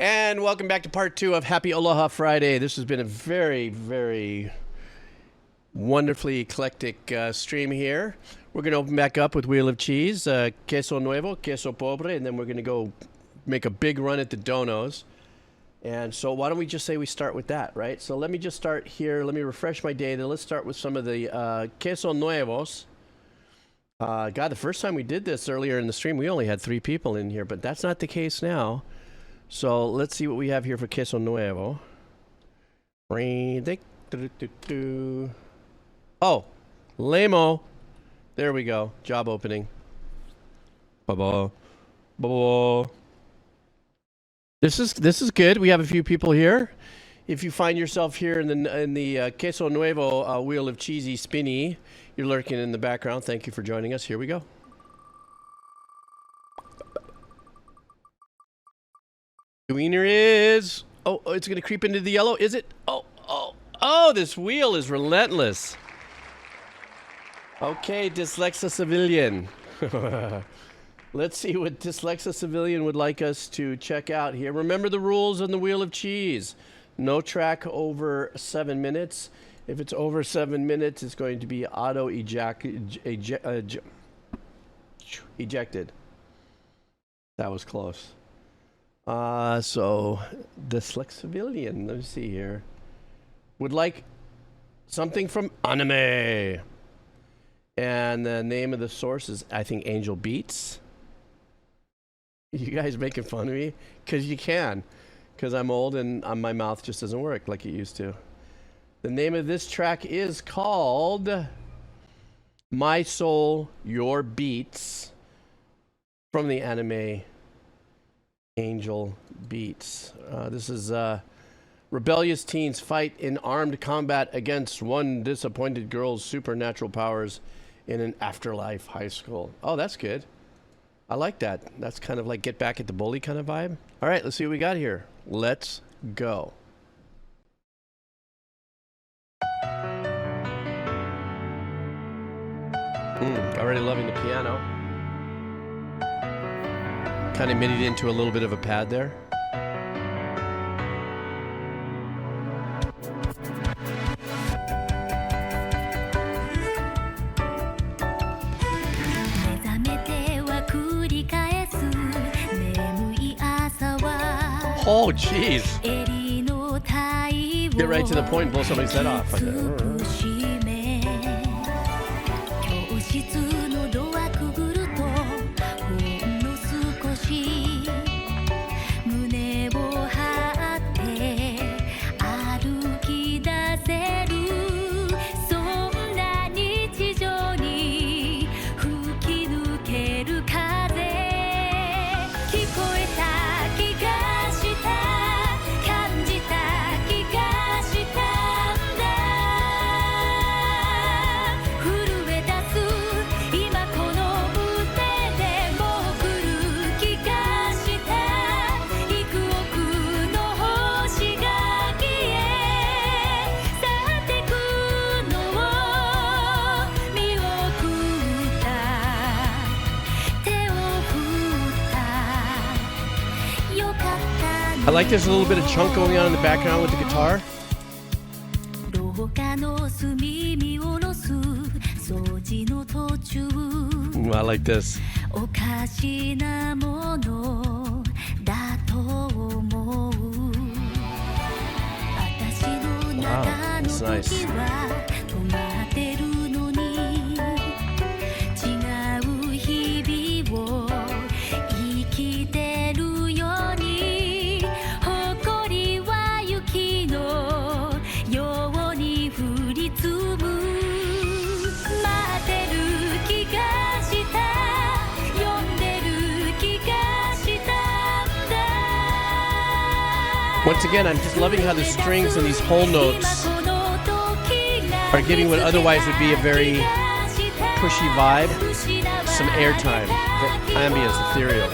And welcome back to part 2 of Happy Aloha Friday. This has been a very, very wonderfully eclectic stream here. We're going to open back up with Wheel of Cheese, queso nuevo, queso pobre, and then we're going to go make a big run at the donos. And so why don't we just say we start with that, right? So let me just start here. Let me refresh my data. Let's start with some of the queso nuevos. God, the first time we did this earlier in the stream, we only had 3 people in here, but that's not the case now. So let's see what we have here for queso nuevo. Oh, Lamo. There we go. Job opening. Ba-ba. Ba-ba. This is good. We have a few people here. If you find yourself here in the queso nuevo wheel of cheesy spinny, you're lurking in the background. Thank you for joining us. Here we go. The wiener is... Oh, it's going to creep into the yellow. Is it? Oh, this wheel is relentless. Okay, Dyslexa Civilian. Let's see what Dyslexa Civilian would like us to check out here. Remember the rules on the Wheel of Cheese. No track over 7 minutes. If it's over 7 minutes, it's going to be ejected. That was close. So Dyslexa Civilian, let me see here. Would like something from anime. And the name of the source is, I think, Angel Beats. You guys making fun of me? Because you can. Because I'm old and my mouth just doesn't work like it used to. The name of this track is called My Soul, Your Beats from the anime Angel Beats. This is rebellious teens fight in armed combat against one disappointed girl's supernatural powers in an afterlife high school. Oh, that's good. I like that. That's kind of like Get Back at the Bully kind of vibe. All right, let's see what we got here. Let's go. Already loving the piano. Kind of made it into a little bit of a pad there. Oh, jeez. Get right to the point and blow somebody's head off. I like there's a little bit of chunk going on in the background with the guitar. Ooh, I like this. Wow, that's nice. Once again, I'm just loving how the strings and these whole notes are giving what otherwise would be a very pushy vibe some airtime, the ambience, ethereal.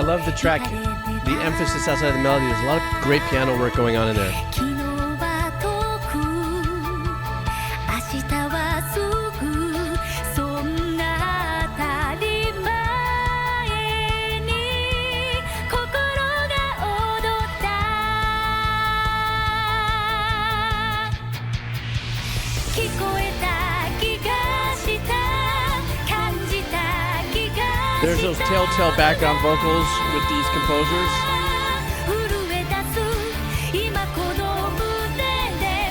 love the track, the emphasis outside the melody. There's a lot of great piano work going on in there. There's those telltale background vocals with these composers.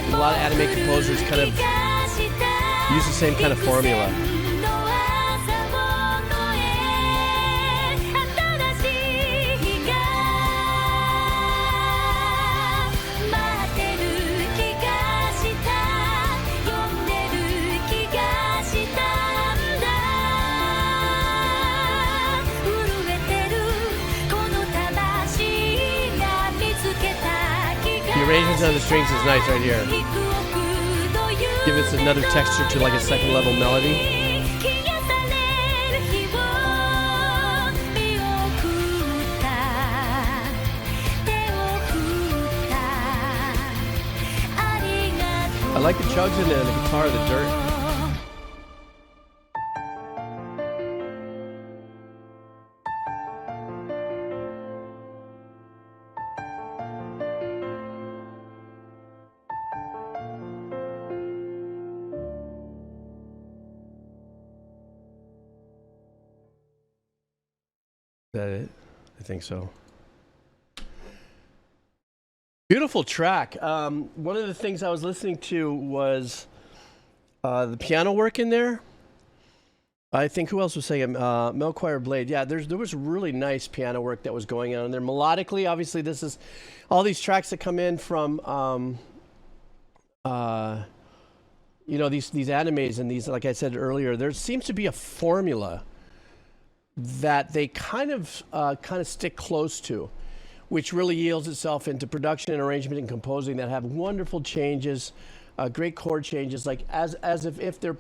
A lot of anime composers kind of use the same kind of formula. The arrangements on the strings is nice right here. Give us another texture to like a second level melody. I like the chugs in there, the guitar, the dirt. Is that it? I think so. Beautiful track. One of the things I was listening to was the piano work in there. I think who else was saying Melchior Blade. Yeah, there was really nice piano work that was going on in there. Melodically, obviously, this is all these tracks that come in from you know, these animes and these, like I said earlier, there seems to be a formula that they kind of stick close to, which really yields itself into production and arrangement and composing that have wonderful changes, great chord changes, like as if they're,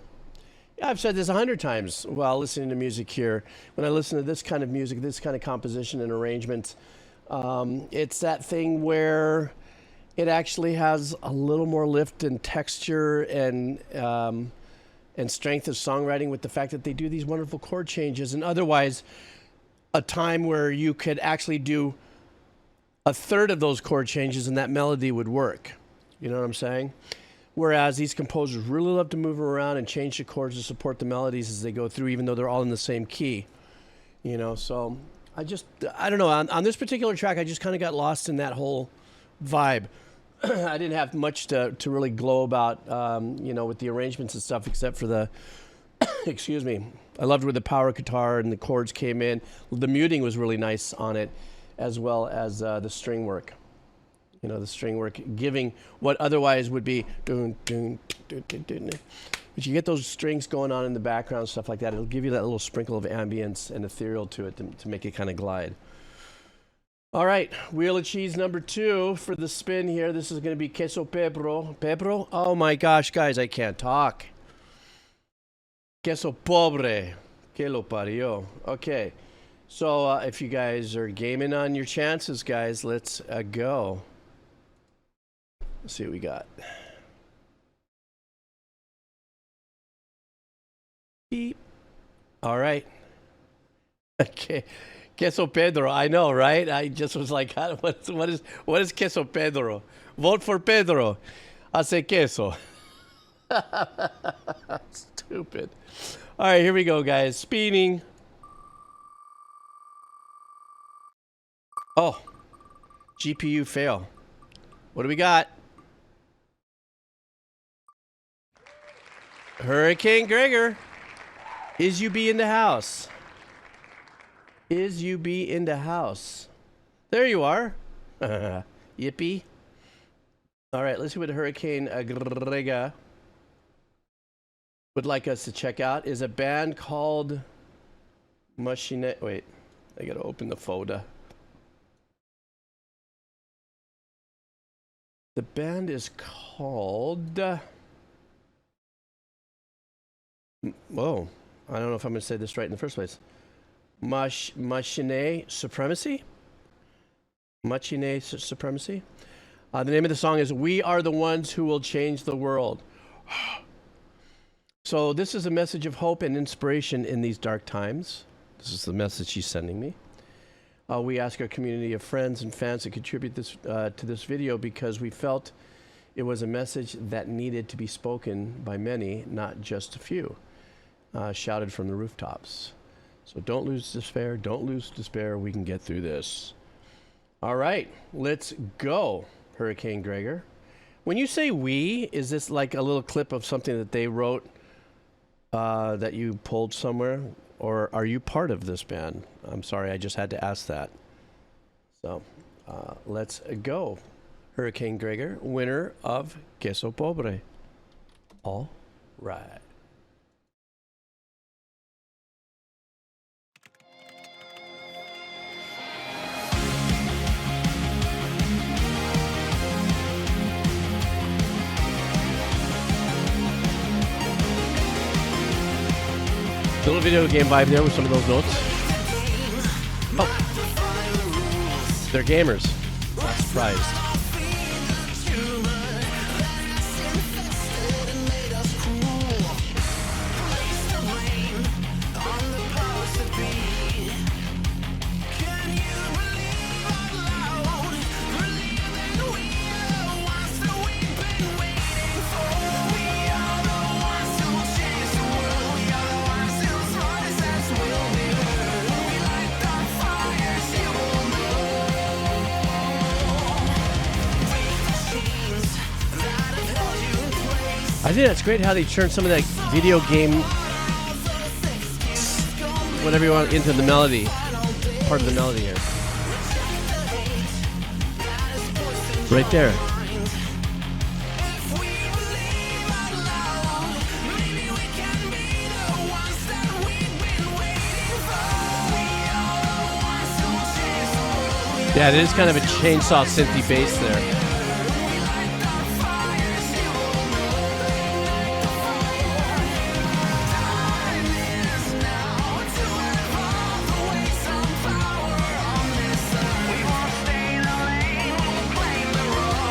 I've said this 100 times while listening to music here. When I listen to this kind of music, this kind of composition and arrangement, it's that thing where it actually has a little more lift and texture and strength of songwriting, with the fact that they do these wonderful chord changes, and otherwise a time where you could actually do a third of those chord changes and that melody would work. You know what I'm saying? Whereas these composers really love to move around and change the chords to support the melodies as they go through, even though they're all in the same key. You know, so I don't know, on this particular track, I just kind of got lost in that whole vibe. I didn't have much to really glow about, you know, with the arrangements and stuff, except for the, excuse me, I loved where the power guitar and the chords came in. The muting was really nice on it, as well as the string work. You know, the string work giving what otherwise would be dun, dun, dun, dun, dun, dun. But you get those strings going on in the background, stuff like that. It'll give you that little sprinkle of ambience and ethereal to it to make it kind of glide. All right, wheel of cheese number 2 for the spin here. This is going to be queso pebro. Pebro? Oh my gosh, guys, I can't talk. Queso pobre. Que lo parió. Okay, so if you guys are gaming on your chances, guys, let's go. Let's see what we got. Beep. All right. Okay. Queso Pedro, I know, right? I just was like, what is Queso Pedro? Vote for Pedro. Hace queso. Stupid. All right, here we go, guys. Spinning. Oh, GPU fail. What do we got? Hurricane Gregor. Is you be in the house? Is you be in the house? There you are. Yippee. All right, let's see what Hurricane Gregor would like us to check out. Is a band called Machinae. Wait, I gotta open the folder. The band is called... Whoa, I don't know if I'm gonna say this right in the first place. Machinae Supremacy. Machinae Supremacy. The name of the song is "We Are the Ones Who Will Change the World." So this is a message of hope and inspiration in these dark times. This is the message she's sending me. We ask our community of friends and fans to contribute this to this video because we felt it was a message that needed to be spoken by many, not just a few. Shouted from the rooftops. So don't lose despair. Don't lose despair. We can get through this. All right, let's go, Hurricane Gregor. When you say "we," is this like a little clip of something that they wrote that you pulled somewhere? Or are you part of this band? I'm sorry, I just had to ask that. So, let's go. Hurricane Gregor, winner of Queso Pobre. All right. A little video game vibe there with some of those notes. Oh, they're gamers. Not surprised. I think that's great how they turn some of that video game, whatever you want, into the melody, part of the melody here. Right there. Yeah, it is kind of a chainsaw synthy bass there.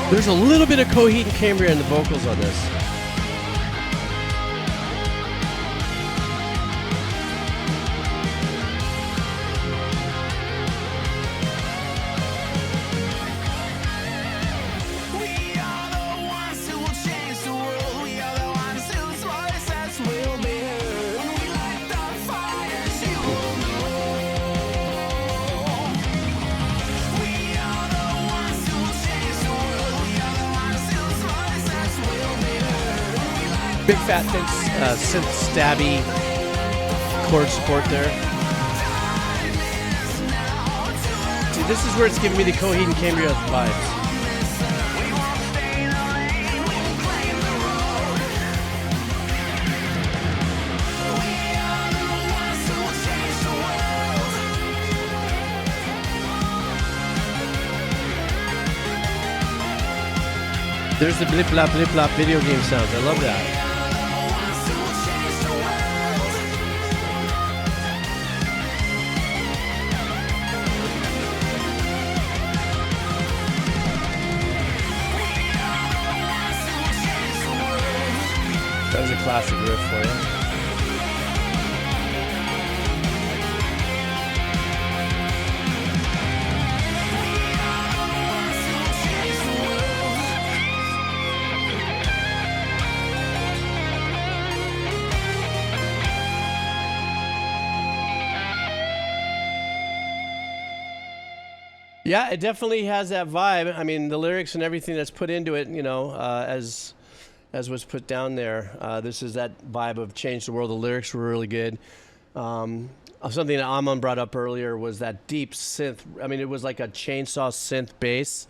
There's a little bit of Coheed and Cambria in the vocals on this. Big fat synth stabby chord support there. See, this is where it's giving me the Coheed and Cambria vibes. There's the blip blop video game sounds. I love that. That was a classic riff for you. Yeah, it definitely has that vibe. I mean, the lyrics and everything that's put into it, you know, as was put down there. This is that vibe of change the world. The lyrics were really good. Something that Amon brought up earlier was that deep synth. I mean, it was like a chainsaw synth bass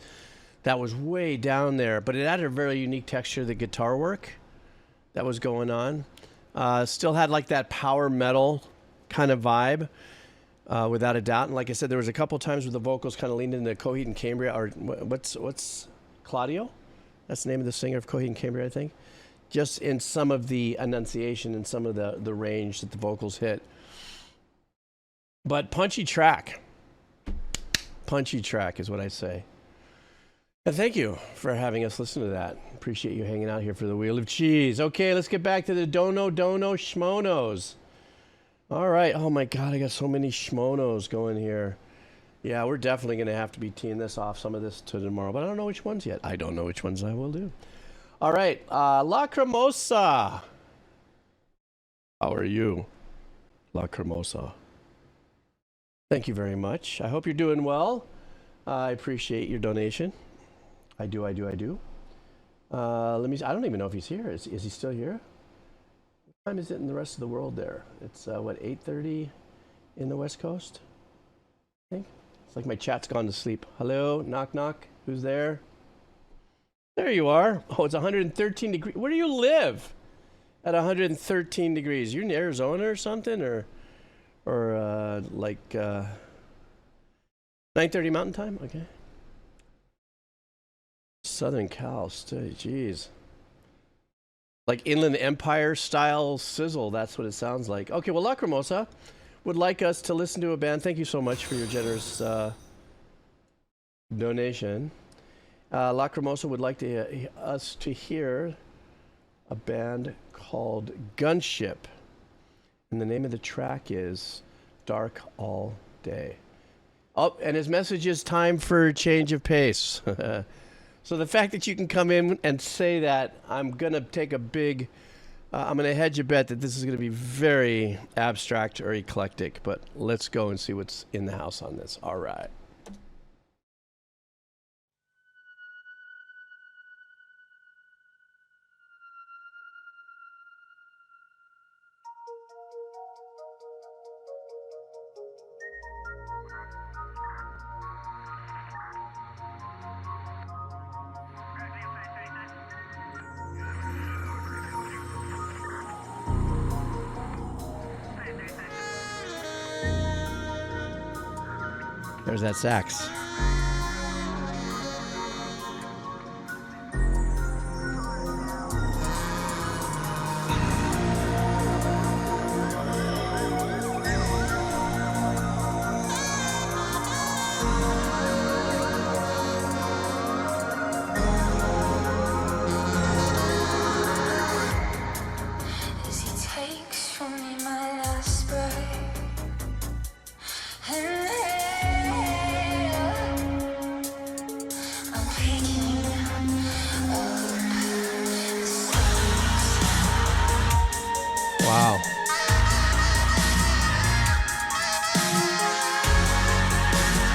that was way down there, but it added a very unique texture to the guitar work that was going on. Still had like that power metal kind of vibe. Without a doubt. And like I said, there was a couple times where the vocals kind of leaned into Coheed and Cambria, or what's Claudio? That's the name of the singer of Coheed and Cambria, I think. Just in some of the enunciation and some of the range that the vocals hit. But punchy track. Punchy track is what I say. And thank you for having us listen to that. Appreciate you hanging out here for the Wheel of Cheese. Okay, let's get back to the Dono Schmonos. All right. Oh, my God. I got so many Schmonos going here. Yeah, we're definitely going to have to be teeing this off, some of this to tomorrow. But I don't know which ones yet. I don't know which ones I will do. All right. Lacrimosa. How are you? Lacrimosa. Thank you very much. I hope you're doing well. I appreciate your donation. I do. Let me. I don't even know if he's here. Is he still here? What time is it in the rest of the world there? It's what, 8:30 in the West Coast? I think it's like my chat's gone to sleep. Hello, knock knock. Who's there? There you are. Oh, it's 113 degrees. Where do you live? At 113 degrees. You're in Arizona or something, or like 9:30 Mountain Time. Okay. Southern Cal, jeez. Like Inland Empire style sizzle, that's what it sounds like. Okay, well, Lacrimosa would like us to listen to a band. Thank you so much for your generous donation. Lacrimosa would like us to hear a band called Gunship. And the name of the track is Dark All Day. Oh, and his message is time for a change of pace. So the fact that you can come in and say that, I'm going to take a big, I'm going to hedge a bet that this is going to be very abstract or eclectic. But let's go and see what's in the house on this. All right. There's that sax.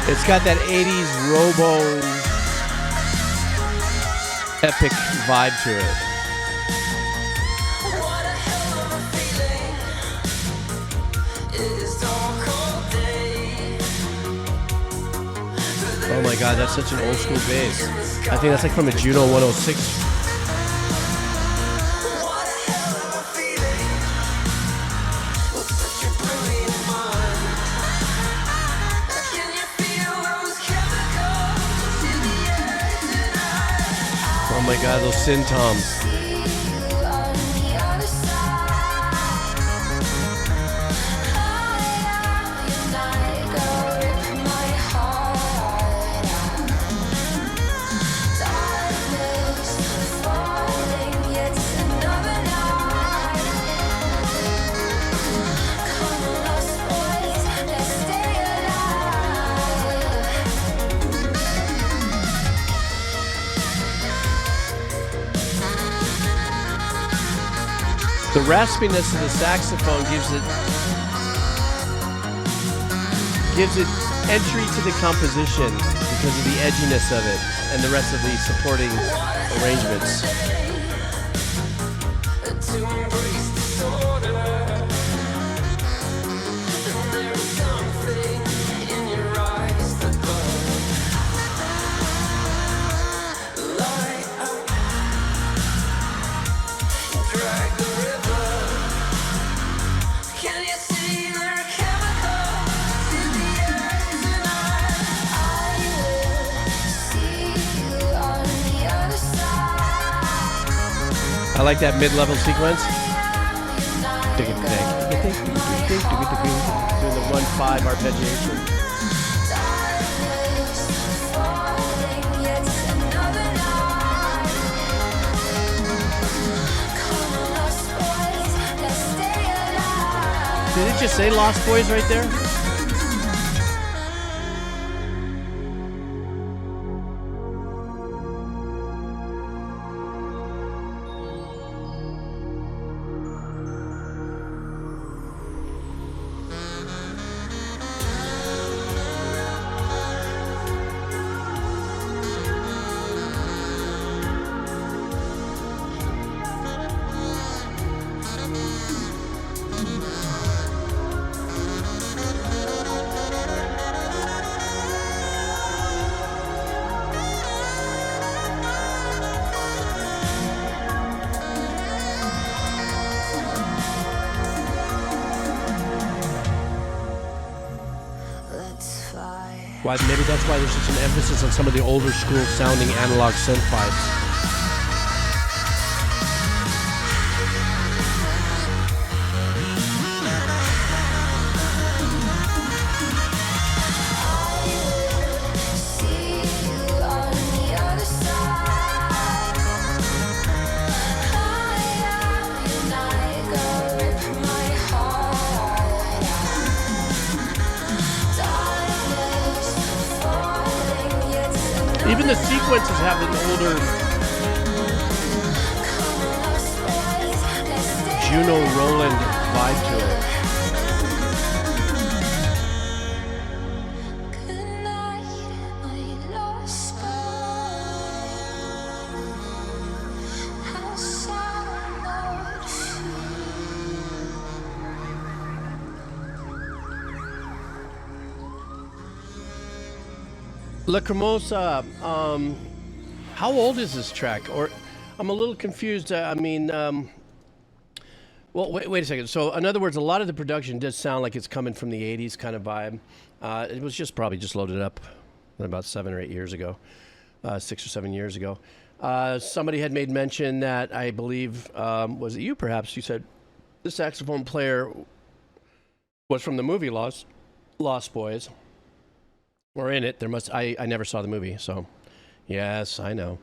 It's got that 80s robo epic vibe to it. Oh my God, that's such an old school bass. I think that's like from a Juno 106. Oh my God, those synth toms. The raspiness of the saxophone gives it entry to the composition because of the edginess of it and the rest of the supporting arrangements. I like that mid-level sequence. Doing the 815 arpeggiation. Did it just say Lost Boys right there? Why, maybe that's why there's such an emphasis on some of the older school sounding analog synth vibes. Even the sequences have an older Juno Roland vibe to it. Lacrimosa, how old is this track? Or I'm a little confused. Well, wait a second. So, in other words, a lot of the production does sound like it's coming from the 80s kind of vibe. It was probably just loaded up about 7 or 8 years ago, 6 or 7 years ago. Somebody had made mention that I believe, was it you perhaps? You said the saxophone player was from the movie Lost Boys. Or in it. I never saw the movie, so yes, I know.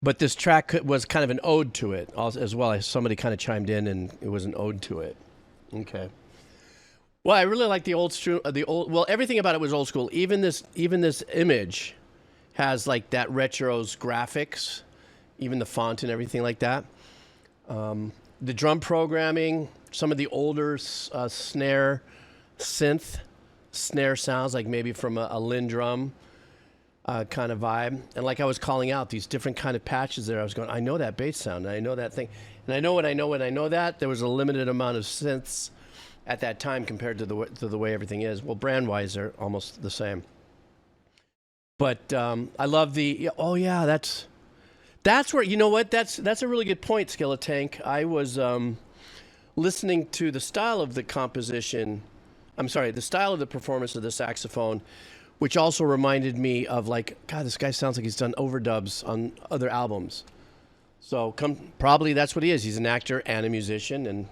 But this track was kind of an ode to it as well. Somebody kind of chimed in, and it was an ode to it. Okay. Well, I really like the old. Well, everything about it was old school. Even this image has like that retro's graphics, even the font and everything like that. The drum programming, some of the older snare sounds like maybe from a Linn drum kind of vibe. And like I was calling out these different kind of patches there, I was going, I know that bass sound, and I know that thing. And I know when I know that, there was a limited amount of synths at that time compared to the way everything is. Well, brand-wise, they're almost the same. But I love that's where, you know what, that's a really good point, Skeletank. I was listening to the style of the composition, the style of the performance of the saxophone, which also reminded me of like, God, this guy sounds like he's done overdubs on other albums. So probably that's what he is. He's an actor and a musician, and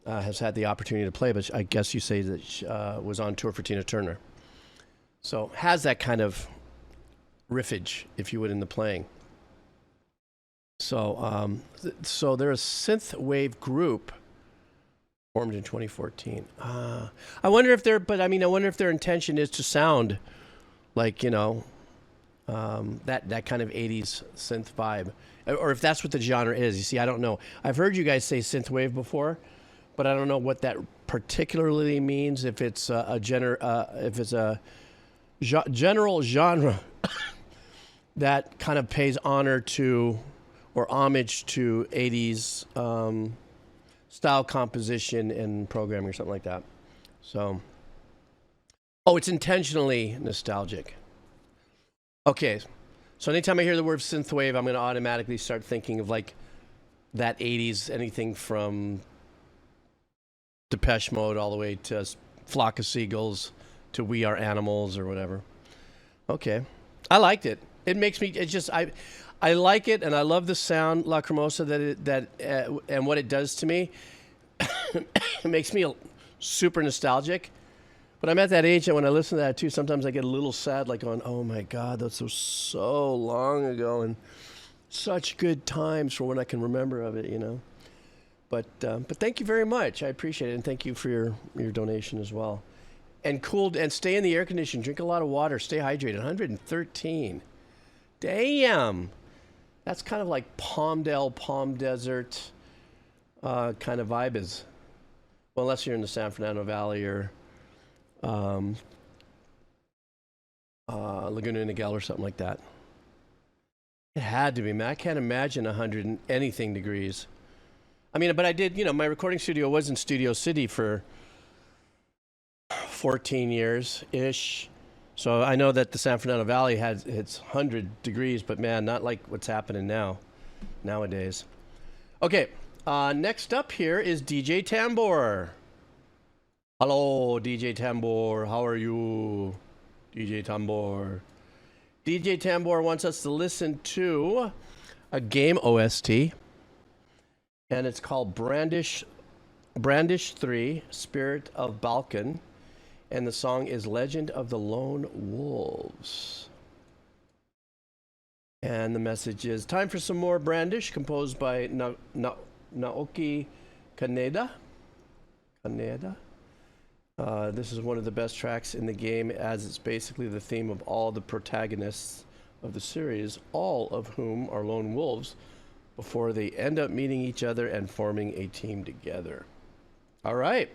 has had the opportunity to play. But I guess you say that was on tour for Tina Turner. So has that kind of riffage, if you would, in the playing. So they're a synth wave group. Formed in 2014. I wonder if their intention is to sound like, that kind of 80s synth vibe, or if that's what the genre is. You see, I don't know. I've heard you guys say synthwave before, but I don't know what that particularly means. If it's a general genre that kind of pays honor to or homage to 80s. Style composition and programming or something like that. So, it's intentionally nostalgic. Okay, so anytime I hear the word synthwave, I'm going to automatically start thinking of like that 80s, anything from Depeche Mode all the way to Flock of Seagulls to We Are Animals or whatever. Okay, I liked it. It makes me. I like it, and I love the sound, Lacrimosa, and what it does to me. It makes me super nostalgic. But I'm at that age that when I listen to that too, sometimes I get a little sad, like going, "Oh my God, that was so long ago, and such good times for what I can remember of it," you know. But thank you very much. I appreciate it, and thank you for your donation as well. And cool, and stay in the air condition. Drink a lot of water. Stay hydrated. 113. Damn. That's kind of like Palmdale, Palm Desert kind of vibe is. Well, unless you're in the San Fernando Valley or Laguna Niguel or something like that. It had to be, man. I can't imagine 100 and anything degrees. I mean, but I did, you know, my recording studio was in Studio City for 14 years-ish. So I know that the San Fernando Valley has its 100 degrees, but man, not like what's happening nowadays. Okay, next up here is DJ Tambor. Hello, DJ Tambor. How are you, DJ Tambor? DJ Tambor wants us to listen to a game OST, and it's called Brandish 3, Spirit of Balkan. And the song is Legend of the Lone Wolves. And the message is, time for some more Brandish, composed by Naoki Kaneda. This is one of the best tracks in the game, as it's basically the theme of all the protagonists of the series, all of whom are lone wolves, before they end up meeting each other and forming a team together. All right.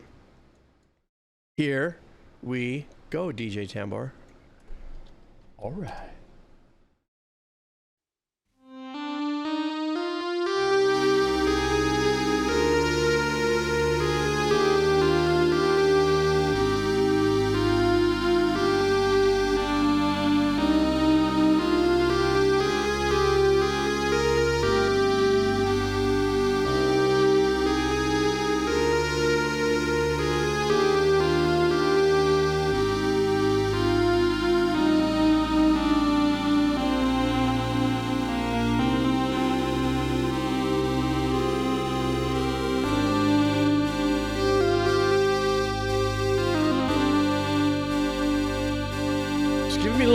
Here we go, DJ Tambor. All right.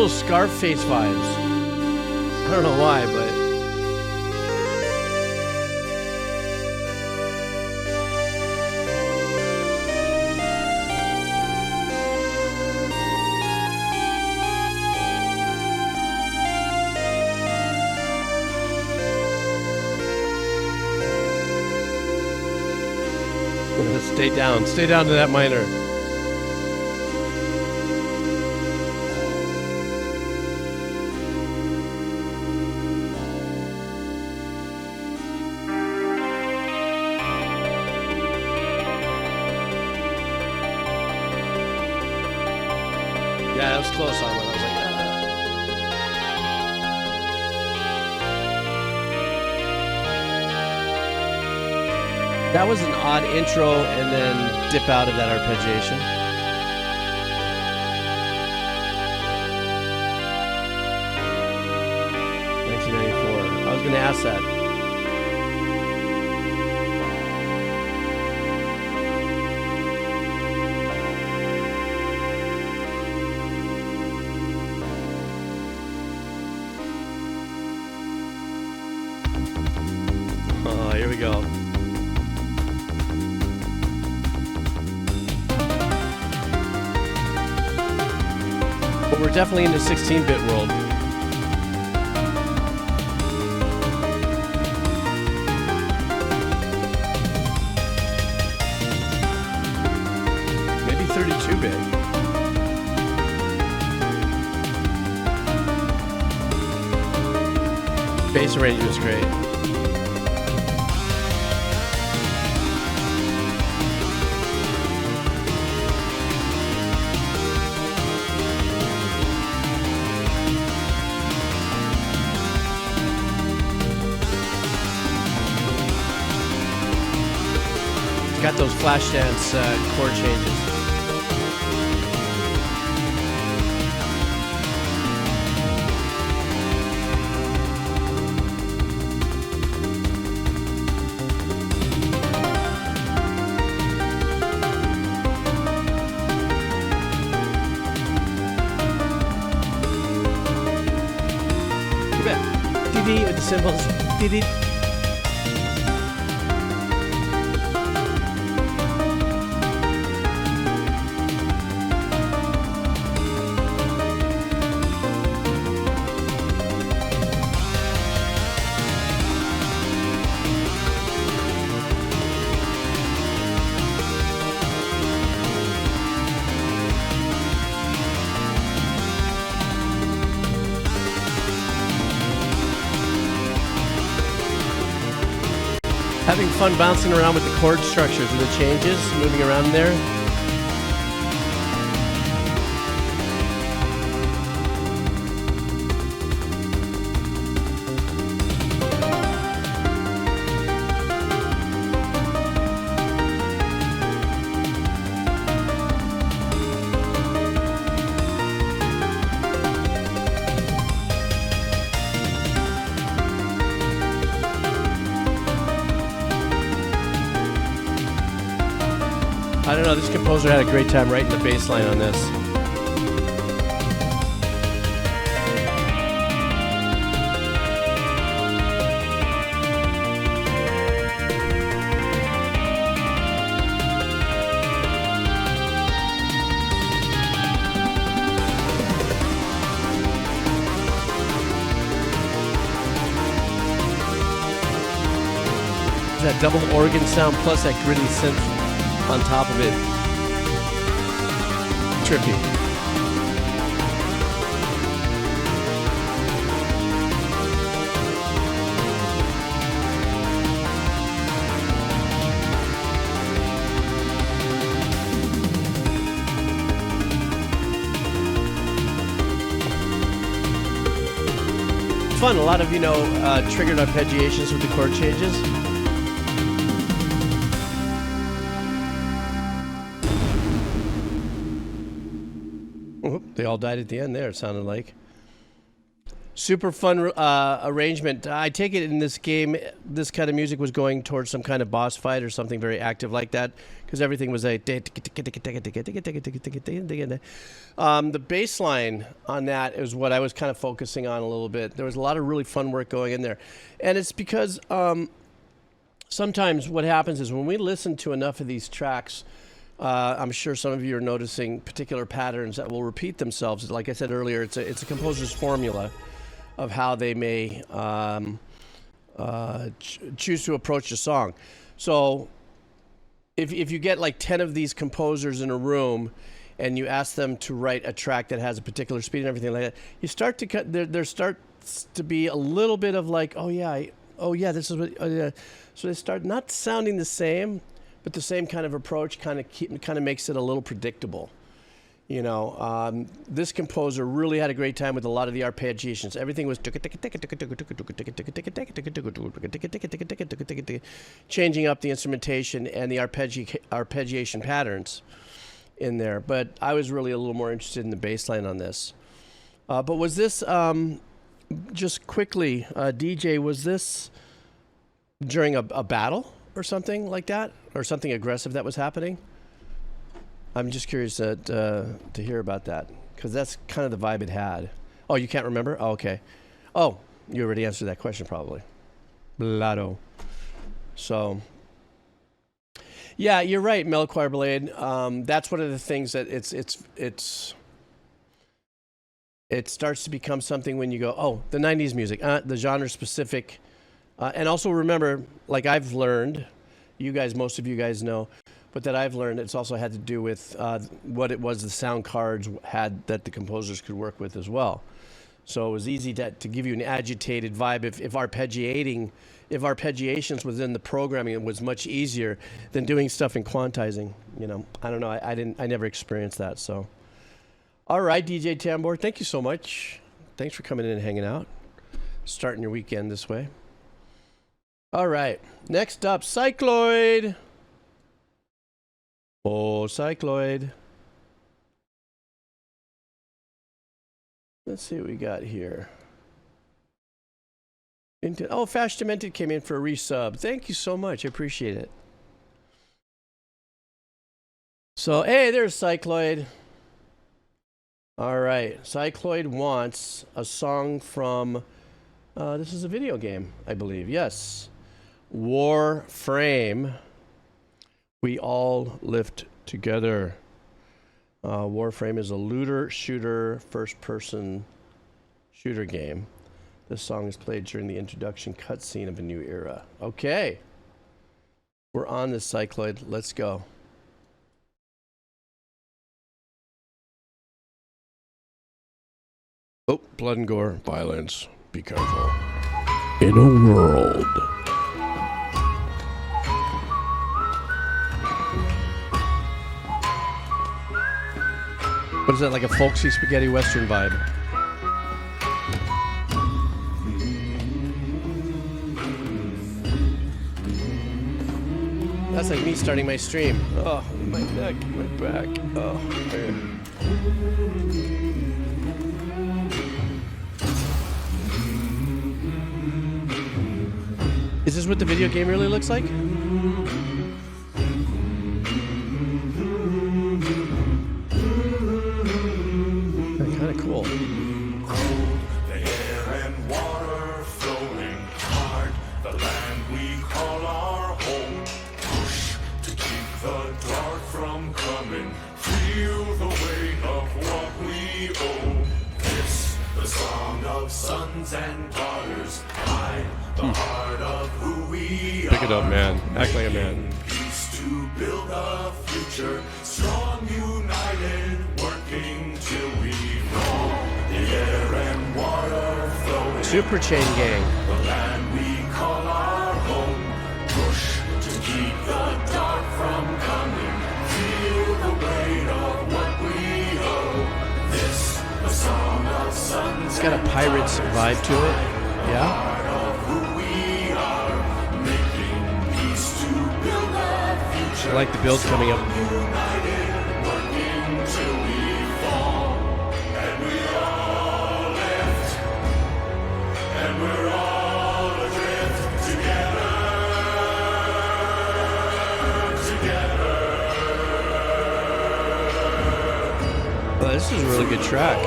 Scarface vibes. I don't know why, but stay down to that minor. Close on it. I was like, That was an odd intro and then dip out of that arpeggiation. I was going to ask that. Here we go. But we're definitely in the 16-bit world. Maybe 32-bit. Bass arrangement is great. Got those flash dance chord changes. cymbals. Did it? Having fun bouncing around with the chord structures and the changes, moving around there. I don't know, this composer had a great time writing the bass line on this. That double organ sound plus that gritty synth on top of it. Trippy. It's fun. A lot of, triggered arpeggiations with the chord changes. They all died at the end there, it sounded like. Super fun arrangement. I take it in this game, this kind of music was going towards some kind of boss fight or something very active like that, because everything was like... The bass line on that is what I was kind of focusing on a little bit. There was a lot of really fun work going in there. And it's because sometimes what happens is when we listen to enough of these tracks, I'm sure some of you are noticing particular patterns that will repeat themselves. Like I said earlier, it's a composer's formula of how they may choose to approach a song. So if you get like 10 of these composers in a room and you ask them to write a track that has a particular speed and everything like that, you start to cut, there starts to be a little bit of like, oh yeah, this is what, so they start not sounding the same, but the same kind of approach kind of makes it a little predictable. This composer really had a great time with a lot of the arpeggiations. Everything was changing up the instrumentation and the arpeggiation patterns in there. But I was really a little more interested in the bass line on this. But was this, just quickly, DJ, was this during a battle or something like that? Or something aggressive that was happening? I'm just curious to hear about that, because that's kind of the vibe it had. Oh, you can't remember? Oh, okay. Oh, you already answered that question probably. Blado. So, yeah, you're right, Melchoir Blade. That's one of the things that it starts to become something when you go, oh, the 90s music, the genre specific. And also remember, like I've learned, most of you guys know, but that I've learned, it's also had to do with what it was the sound cards had that the composers could work with as well. So it was easy to give you an agitated vibe if arpeggiations within the programming was much easier than doing stuff in quantizing. I don't know. I never experienced that. So, all right, DJ Tambor, thank you so much. Thanks for coming in and hanging out, starting your weekend this way. All right, next up, Cycloid. Oh, Cycloid. Let's see what we got here. Fash Demented came in for a resub. Thank you so much. I appreciate it. So, hey, there's Cycloid. All right. Cycloid wants a song from This is a video game, I believe. Yes. Warframe. We all lift together. Warframe is a looter shooter first-person shooter game. This song is played during the introduction cutscene of a new era. Okay. We're on this cycloid. Let's go. Oh, blood and gore, violence. Be careful. In a world. What is that, like a folksy spaghetti western vibe? That's like me starting my stream. Oh, my neck, my back. Oh, man. Is this what the video game really looks like? Kind of cool. Cold, the air and water flowing hard, the land we call our home. Push to keep the dark from coming. Feel the weight of what we owe. This, the song of sons and daughters. Hide the heart of who we are. Pick it up, man. Act like a man. Peace to build a future. Strong, united, working till we fall. The air and water flowing. Super Chain Gang. The land we call our home. Push to keep the dark from coming. Feel the weight of what we owe. This, the song of sons. It's got a pirate's vibe to it. Yeah? I like the build coming up. United, working till we fall, and we all lift, and we're all adrift together. Oh, this is a really good track.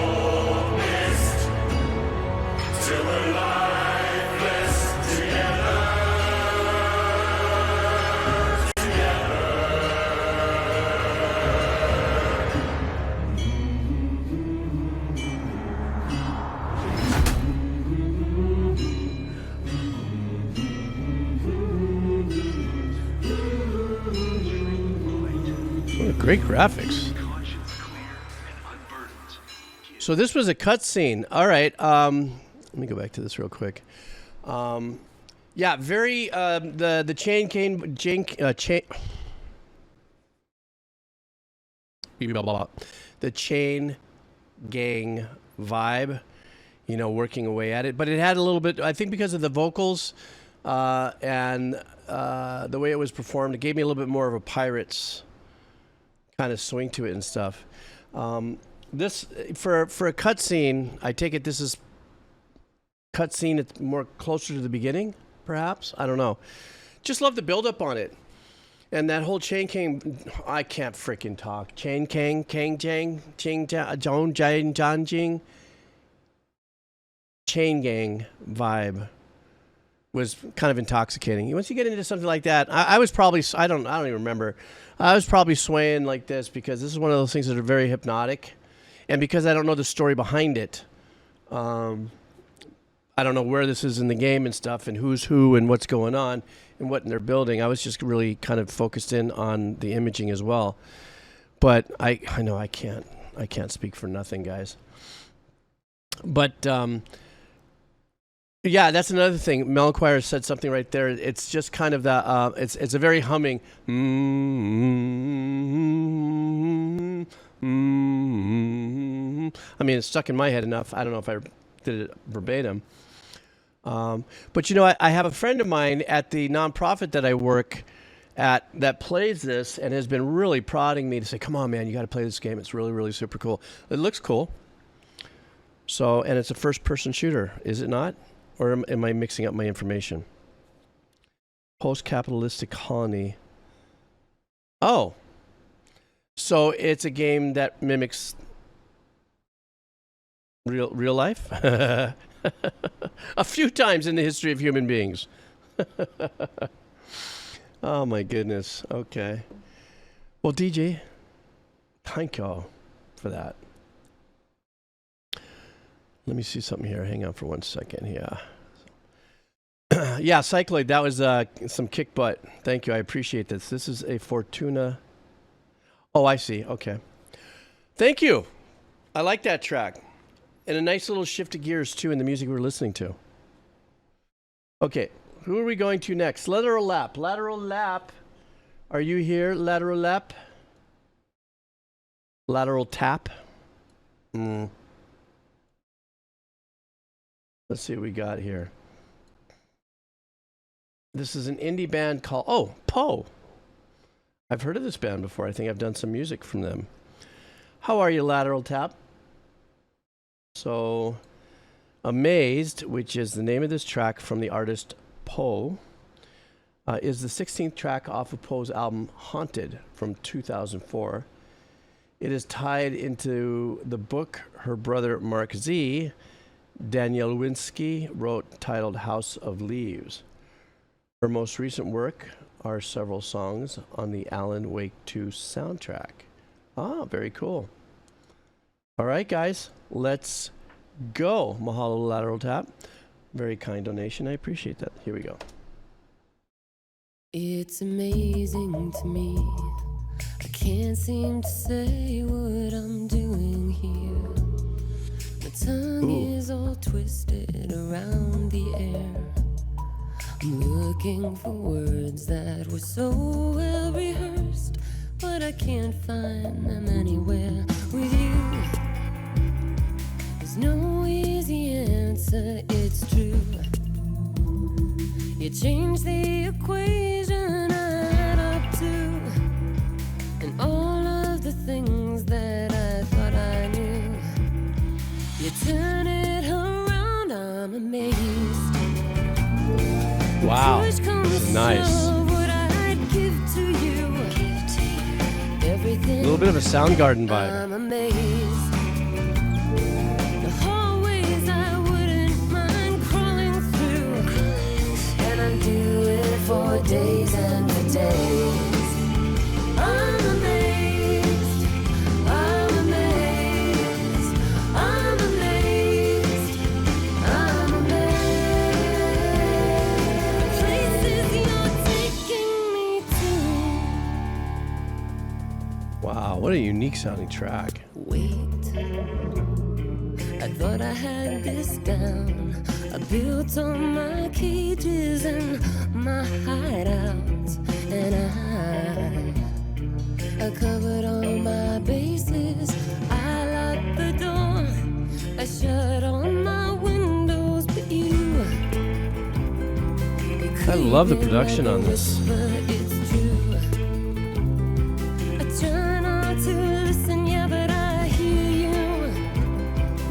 Till we're lifeless together. Great graphics. So this was a cutscene. All right. Let me go back to this real quick. Yeah, very the chain the chain gang vibe, you know, working away at it. But it had a little bit, I think, because of the vocals and the way it was performed, it gave me a little bit more of a Pirates kind of swing to it and stuff. This for a cutscene, I take it this is cutscene. It's more closer to the beginning, perhaps. I don't know. Just love the build up on it, and that whole chain gang. I can't freaking talk. Chain gang, kang jang, ching jong jang jan jing. Chain gang vibe was kind of intoxicating. Once you get into something like that, I was probably I don't even remember. I was probably swaying like this because this is one of those things that are very hypnotic, and because I don't know the story behind it, I don't know where this is in the game and stuff, and who's who and what's going on and what they're building. I was just really kind of focused in on the imaging as well. But I know I can't speak for nothing, guys. But yeah, that's another thing. Melanchoire said something right there. It's just kind of the it's a very humming. I mean, it's stuck in my head enough. I don't know if I did it verbatim. But you know, I have a friend of mine at the nonprofit that I work at that plays this and has been really prodding me to say, "Come on, man, you got to play this game. It's really, really super cool. It looks cool." So, and it's a first-person shooter, is it not? Or am I mixing up my information? Post-capitalistic colony. Oh. So it's a game that mimics real life? A few times in the history of human beings. Oh my goodness. Okay. Well, DJ, thank you for that. Let me see something here. Hang on for 1 second. Yeah. Yeah, Cycloid, that was some kick butt. Thank you. I appreciate this. This is a Fortuna. Oh, I see. Okay. Thank you. I like that track. And a nice little shift of gears, too, in the music we're listening to. Okay. Who are we going to next? Lateral Lap. Lateral Lap. Are you here, Lateral Lap? Lateral Tap. Let's see what we got here. This is an indie band called, oh, Poe. I've heard of this band before. I think I've done some music from them. How are you, Lateral Tap? So, Amazed, which is the name of this track from the artist Poe, is the 16th track off of Poe's album Haunted from 2004. It is tied into the book her brother Mark Z, Daniel Winsky, wrote titled House of Leaves. Her most recent work are several songs on the Alan Wake 2 soundtrack. Ah, very cool. All right, guys, let's go. Mahalo, Lateral Tap. Very kind donation. I appreciate that. Here we go. It's amazing to me. I can't seem to say what I'm doing here. My tongue is all twisted around the air. I'm looking for words that were so well rehearsed, but I can't find them anywhere with you. There's no easy answer, it's true. You change the equation I add up to, and all of the things that I thought I knew. You turn it around, I'm amazed. Wow, nice. A little bit of a Soundgarden vibe. I'm amazed. The hallways I wouldn't mind crawling through, and I do it for days and for days. I'm amazed. I'm amazed. I'm amazed. I'm amazed. Places you're taking me to. Wow, what a unique sounding track. Wait, I thought I had this down. I built all my cages and my hideouts, and I covered all my bases. I locked the door, I shut all my windows, but you I love the production on this. it's true. I try not to listen, yeah, but I hear you.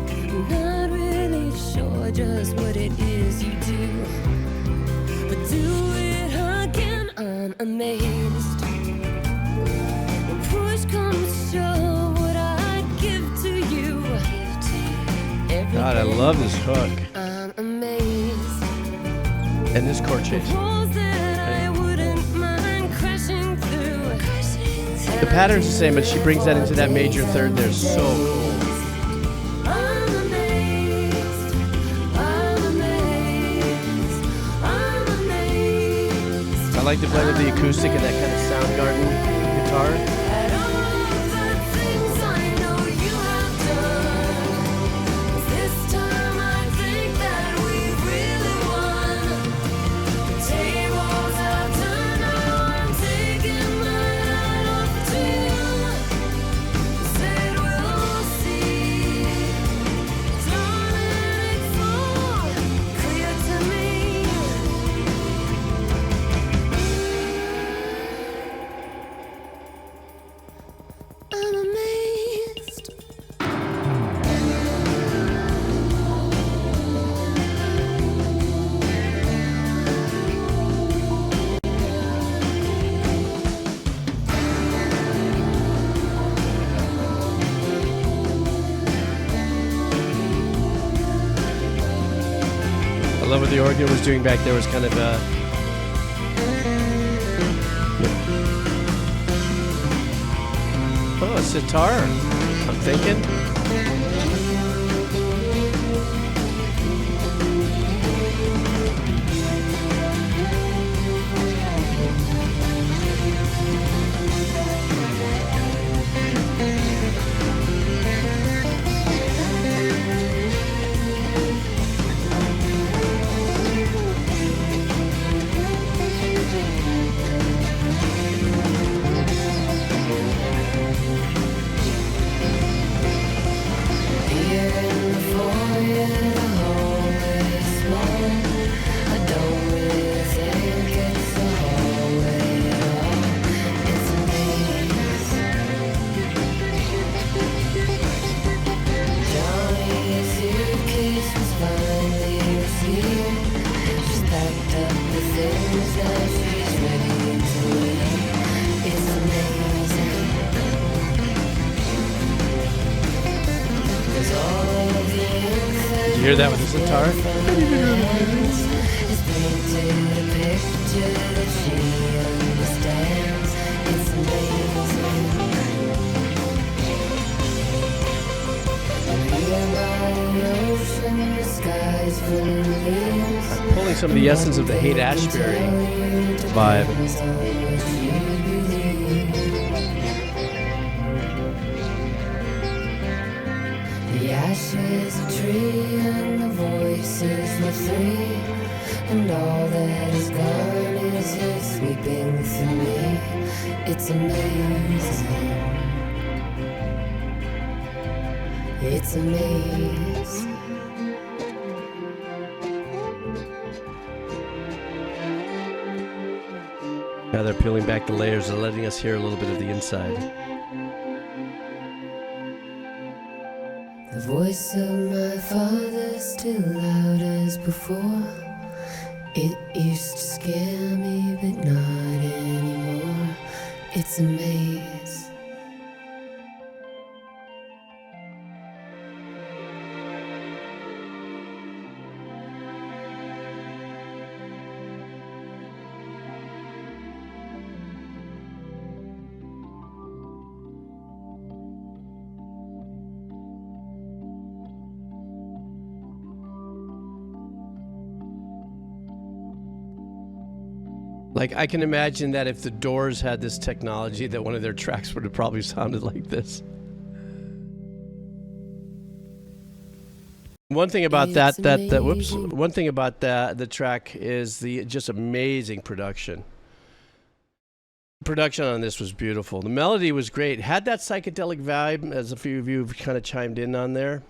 I'm not really sure just what it is you do, but do it again, I'm amazed. When push comes to shove, what I'd give to you. God, I love this hook. I'm amazed. And this chord change. Walls that I wouldn't mind crashing through. The pattern's the same, but she brings that into that major third there. So cool. I'm amazed. I'm amazed. I'm amazed. I like the blend of the acoustic and that kind of Soundgarden guitar. At all the things I know you have done. This time I think that we've really won. The tables have turned, now I'm taking my hat off to you. Said we'll see. Darling, it's all clear to me. love what the organ was doing back there. Was kind of oh, a sitar. I'm thinking. Hear that with the sitar? I'm pulling some of the essence of the Haight Ashbury vibe. The ashes a tree and the voices were three, and all that is gone is here sweeping through me. It's amazing. It's amazing. Now they're peeling back the layers and letting us hear a little bit of the inside. The voice of my father still loud as before. It used to scare me, but not anymore. It's a maze. Like, I can imagine that if the Doors had this technology, that one of their tracks would have probably sounded like this. One thing about one thing about the track is the just amazing production. Production on this was beautiful. The melody was great. Had that psychedelic vibe, as a few of you have kind of chimed in on there.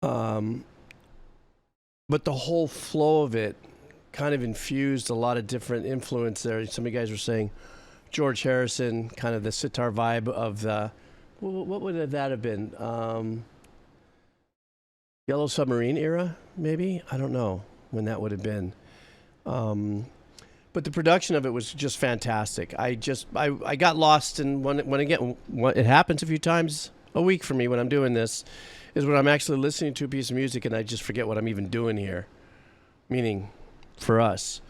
But the whole flow of it kind of infused a lot of different influence there. Some of you guys were saying George Harrison, kind of the sitar vibe of the, what would that have been? Yellow Submarine era, maybe? I don't know when that would have been. But the production of it was just fantastic. I got lost in when it happens a few times a week for me when I'm doing this, is when I'm actually listening to a piece of music and I just forget what I'm even doing here. Meaning, for us.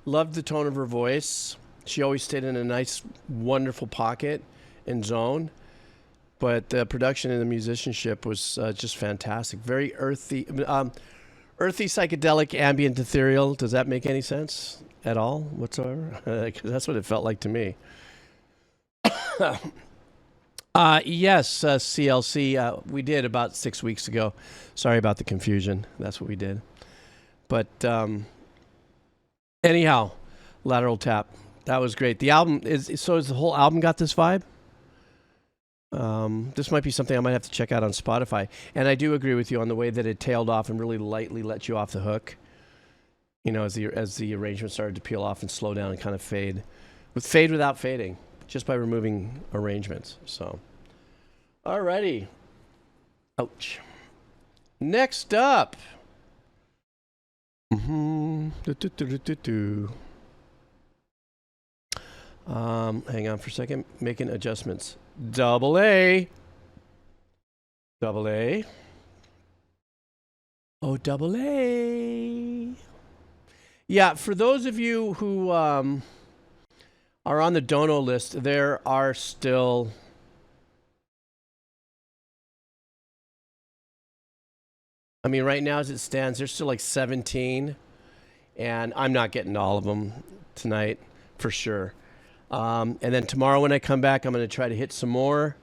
Loved the tone of her voice. She always stayed in a nice, wonderful pocket and zone. But the production and the musicianship was just fantastic. Very earthy, psychedelic, ambient, ethereal. Does that make any sense at all whatsoever? Because that's what it felt like to me. Yes, CLC. We did about 6 weeks ago. Sorry about the confusion. That's what we did. But anyhow, Lateral Tap. That was great. The album is the whole album got this vibe? This might be something I might have to check out on Spotify. And I do agree with you on the way that it tailed off and really lightly let you off the hook. You know, as the arrangement started to peel off and slow down and kind of fade. Fade without fading, just by removing arrangements. So, alrighty. Ouch. Next up. Hang on for a second. Making adjustments. Double A. Oh, double A. Yeah, for those of you who are on the dono list, there are still... I mean, right now as it stands, there's still like 17. And I'm not getting to all of them tonight, for sure. And then tomorrow when I come back, I'm going to try to hit some more.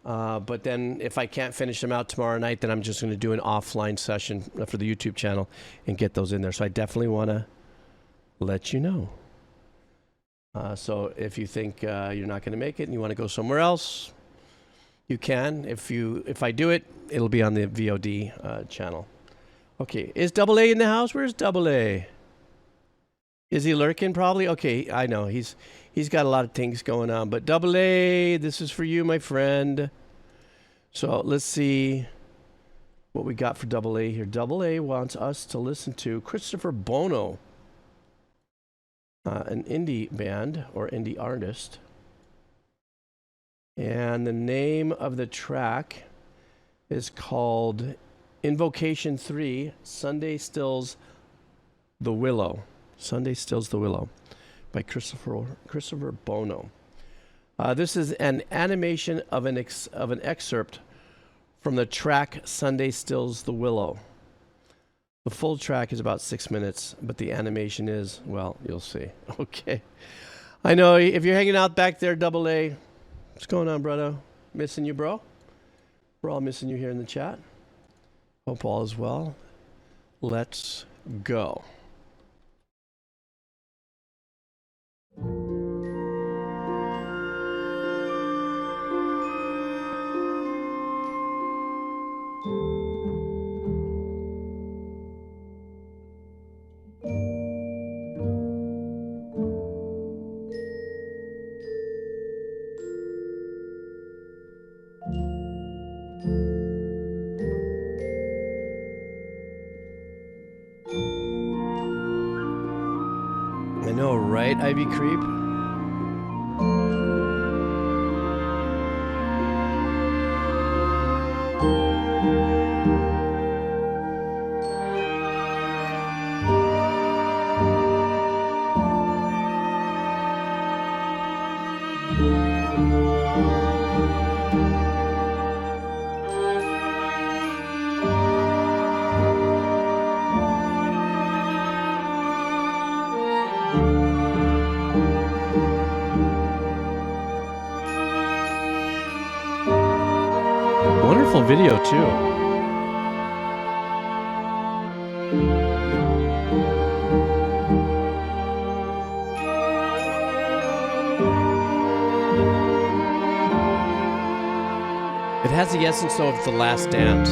But then if I can't finish them out tomorrow night, then I'm just going to do an offline session for the YouTube channel and get those in there. So I definitely want to let you know. So if you think you're not going to make it and you want to go somewhere else, you can. If I do it, it'll be on the VOD channel. Okay, is Double A in the house? Where's Double A? Is he lurking probably? Okay, I know. He's got a lot of things going on. But Double A, this is for you, my friend. So let's see what we got for Double A here. Double A wants us to listen to Christopher Bono, an indie band or indie artist. And the name of the track is called Invocation 3, Sunday Stills the Willow. Sunday Stills the Willow by Christopher Bono. This is an animation of an excerpt from the track Sunday Stills the Willow. The full track is about 6 minutes, but the animation is, well, you'll see. Okay. I know if you're hanging out back there, Double A, what's going on, brother? Missing you, bro? We're all missing you here in the chat. Hope all is well. Let's go. I know, right, Ivy Creep? Wonderful video too. It has the essence of The Last Dance.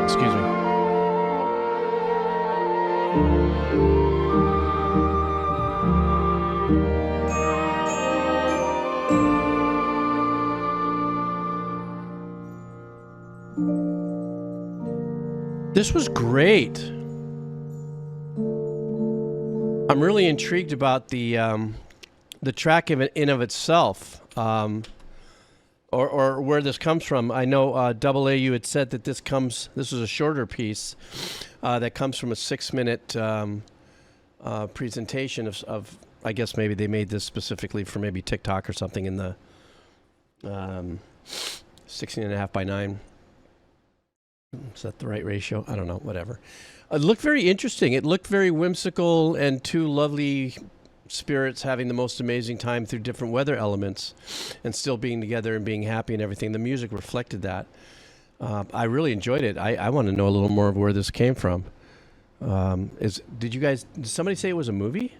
Excuse me. This was great. I'm really intrigued about the track in and of itself, or where this comes from. I know Double A, you had said that this was a shorter piece that comes from a 6-minute presentation of I guess maybe they made this specifically for maybe TikTok or something in the 16.5 by 9. Is that the right ratio? I don't know, whatever. It looked very interesting. It looked very whimsical, and two lovely spirits having the most amazing time through different weather elements and still being together and being happy and everything. The music reflected that. I really enjoyed it. I want to know a little more of where this came from. Did somebody say it was a movie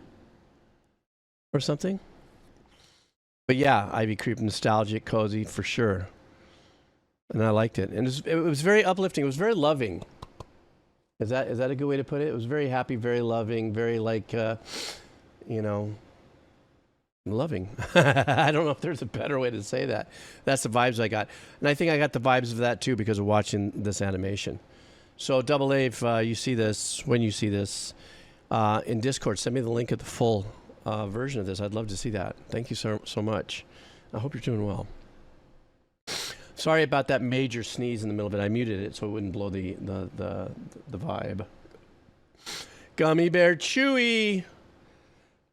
or something? But yeah, Ivy Creep, nostalgic, cozy for sure. And I liked it. And it was very uplifting. It was very loving. Is that a good way to put it? It was very happy, very loving, very loving. I don't know if there's a better way to say that. That's the vibes I got. And I think I got the vibes of that too because of watching this animation. So Double A, if you see this, when you see this, in Discord. Send me the link of the full version of this. I'd love to see that. Thank you so much. I hope you're doing well. Sorry about that major sneeze in the middle of it. I muted it so it wouldn't blow the vibe. Gummy Bear Chewy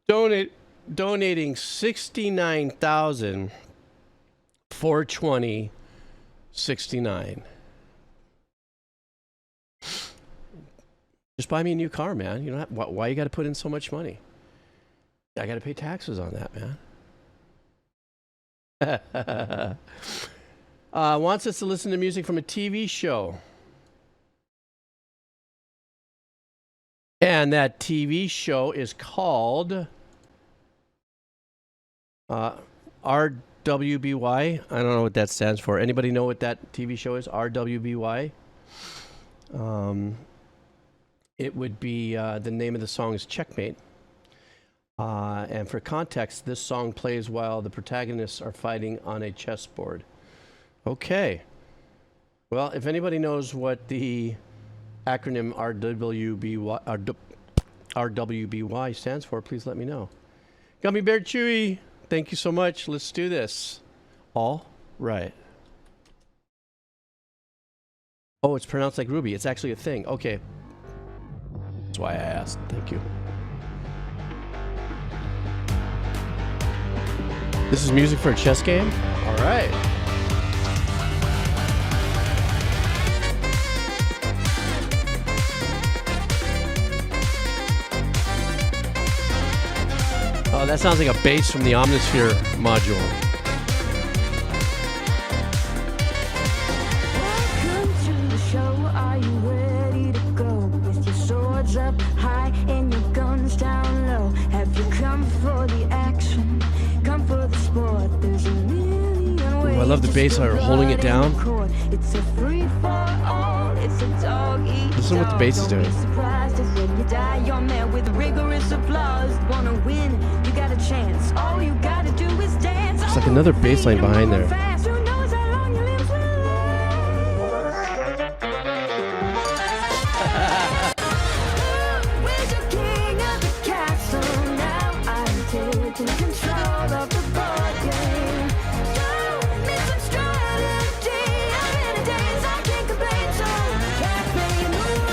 donating $69,420.69. Just buy me a new car, man. You don't have, why you got to put in so much money? I got to pay taxes on that, man. Wants us to listen to music from a TV show. And that TV show is called RWBY. I don't know what that stands for. Anybody know what that TV show is? RWBY. It would be, the name of the song is Checkmate. And for context, this song plays while the protagonists are fighting on a chessboard. Okay. Well, if anybody knows what the acronym RWBY stands for, please let me know. Gummy Bear Chewy, thank you so much. Let's do this. All right. Oh, it's pronounced like Ruby. It's actually a thing. Okay. That's why I asked. Thank you. This is music for a chess game? All right. Oh, that sounds like a bass from the Omnisphere module. Welcome to the show. Are you ready to go? With your swords up high and your guns down low. Have you come for the action? Come for the sport. There's a million ways. Ooh, I love the bass layer holding it down. It's a free for all. It's a dog eat. Listen to what the bass is doing. Don't be surprised if when you die you're met with rigorous applause. Wanna win? You got a chance. All you gotta do is dance. It's like another bass line behind there. Who knows how long your limbs will last? Where's your king of the castle? Now I'm taking control of the board game. Show me some strategy. I'm in a daze, I can't complain. So let me move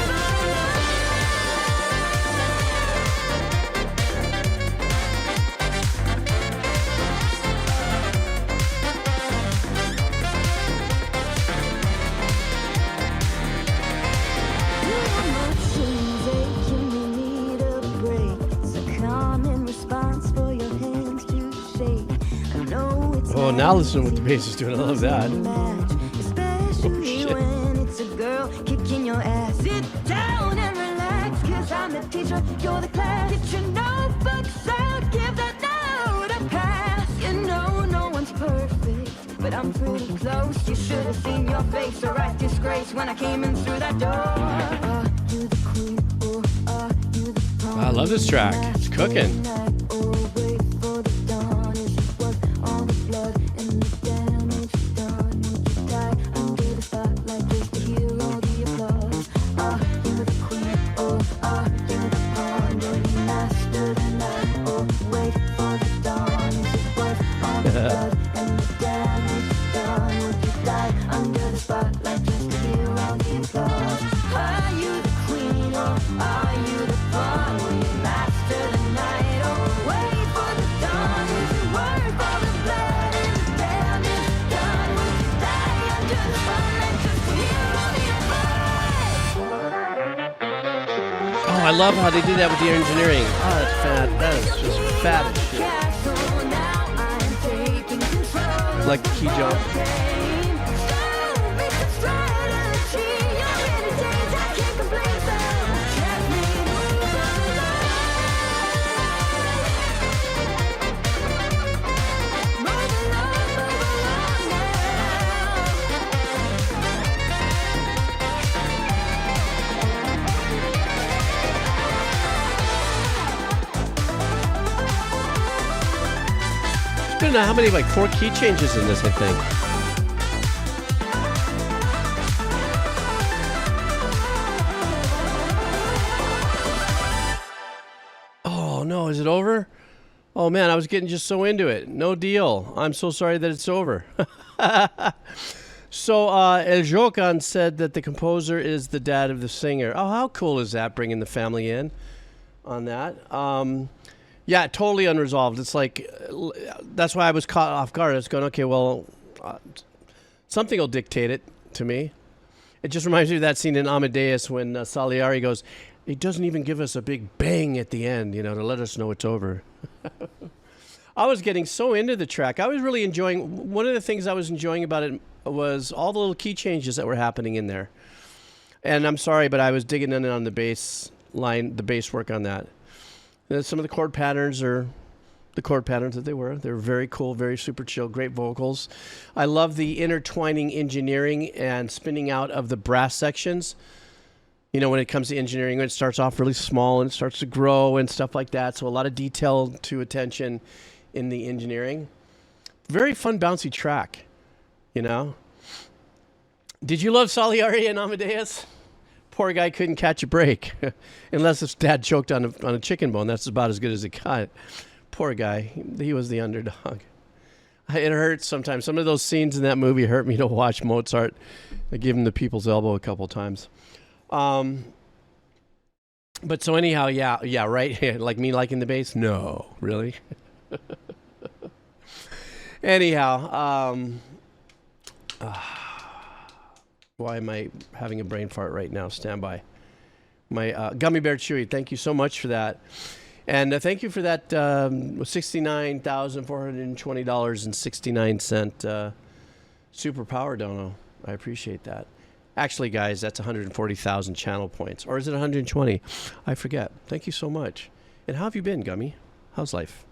Oh, now listen to what the bass is doing. I love that. Especially shit. when it's a girl kicking your ass. Sit down and relax, 'cause I'm the teacher, you're the class. Get your notebooks out, give that note a pass. You know no one's perfect, but I'm pretty close. You should have seen your face, a right disgrace when I came in through that door. You the queen, or you the pawn? I love this track. It's cooking. I love how they do that with the engineering. Oh, that's fat. That is just fat as shit. Like the key jump. I don't know how many, like 4 key changes in this, I think. Oh man, I was getting just so into it. No deal. I'm so sorry that it's over. So El Jokan said that the composer is the dad of the singer. Oh, how cool is that, bringing the family in on that? Yeah, totally unresolved. It's like, that's why I was caught off guard. I was going, okay, well, something will dictate it to me. It just reminds me of that scene in Amadeus when Salieri goes, he doesn't even give us a big bang at the end, to let us know it's over. I was getting so into the track. I was really enjoying, one of the things I was enjoying about it was all the little key changes that were happening in there. And I'm sorry, but I was digging in on the bass line, the bass work on that. And some of the chord patterns are the chord patterns that they were. They were very cool, very super chill, great vocals. I love the intertwining engineering and spinning out of the brass sections. When it comes to engineering, it starts off really small and it starts to grow and stuff like that. So a lot of detail to attention in the engineering. Very fun, bouncy track. Did you love Salieri and Amadeus? Poor guy couldn't catch a break. Unless his dad choked on a chicken bone. That's about as good as it got. Poor guy. He was the underdog. It hurts sometimes. Some of those scenes in that movie hurt me to watch Mozart. I give him the people's elbow a couple times. But so anyhow, yeah, right? Like me liking the bass? No, really? Anyhow, why am I having a brain fart right now? Stand by. My Gummy Bear Chewy, thank you so much for that. And thank you for that $69,420.69 super power dono. I appreciate that. Actually, guys, that's 140,000 channel points. Or is it 120? I forget. Thank you so much. And how have you been, Gummy? How's life?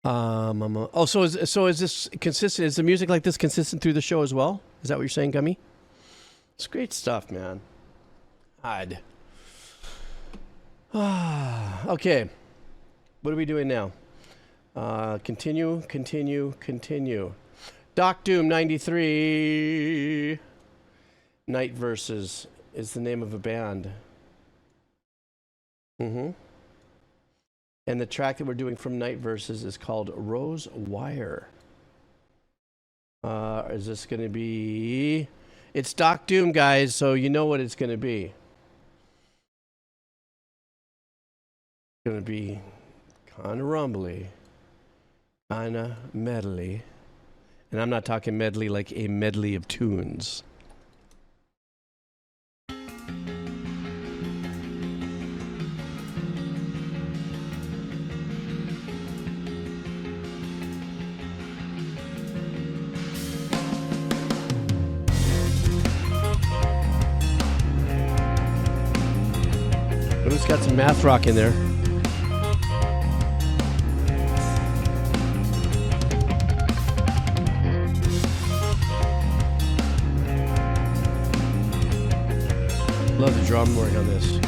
So is this consistent? Is the music like this consistent through the show as well? Is that what you're saying, Gummy? It's great stuff, man. Odd. Okay. What are we doing now? Continue. Doc Doom 93. Night Verses is the name of a band. And the track that we're doing from Night Verses is called Rose Wire. Is this going to be... It's Doc Doom, guys, so you know what it's going to be. It's going to be kind of rumbly, kind of medley. And I'm not talking medley like a medley of tunes. But it's got some math rock in there. Love the drum work on this.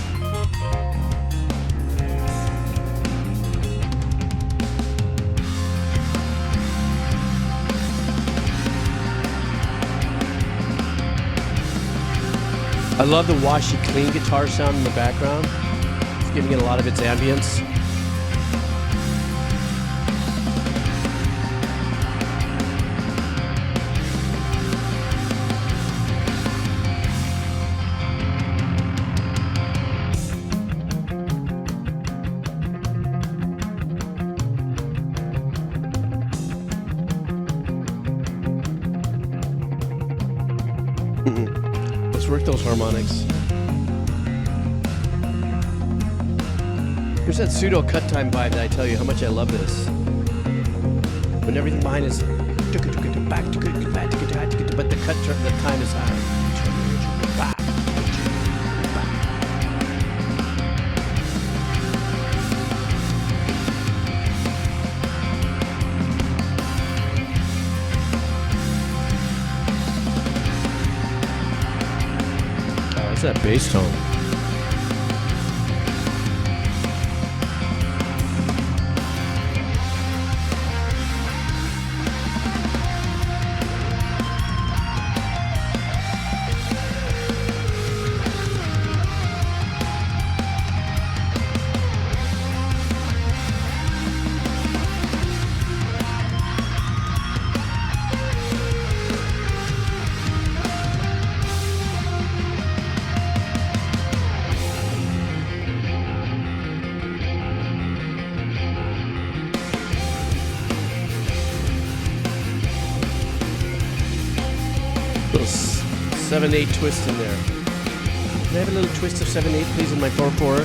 I love the washy, clean guitar sound in the background. It's giving it a lot of its ambience. Let's work those harmonics. Here's that pseudo cut time vibe that I tell you how much I love this. When everything behind is back, but the time is high. What's that bass tone? 7/8 twist in there. Can I have a little twist of 7/8, please, in my 4/4?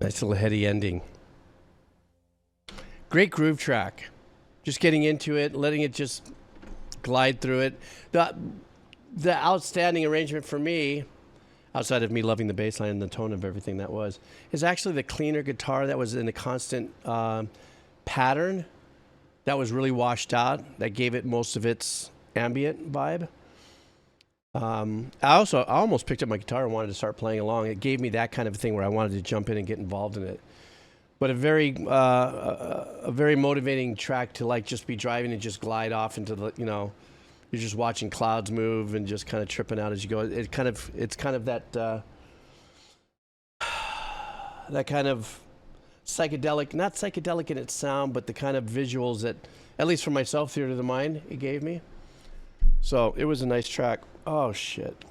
Nice little heady ending. Great groove track. Just getting into it, letting it just glide through it. The outstanding arrangement for me, outside of me loving the bass line and the tone of everything that was, is actually the cleaner guitar that was in a constant pattern that was really washed out, that gave it most of its ambient vibe. I almost picked up my guitar and wanted to start playing along. It gave me that kind of thing where I wanted to jump in and get involved in it. But a very motivating track to like just be driving and just glide off into the, you know, you're just watching clouds move and just kind of tripping out as you go. It's kind of that that kind of psychedelic, not psychedelic in its sound, but the kind of visuals that, at least for myself, theater of the mind, it gave me. So it was a nice track. Oh shit.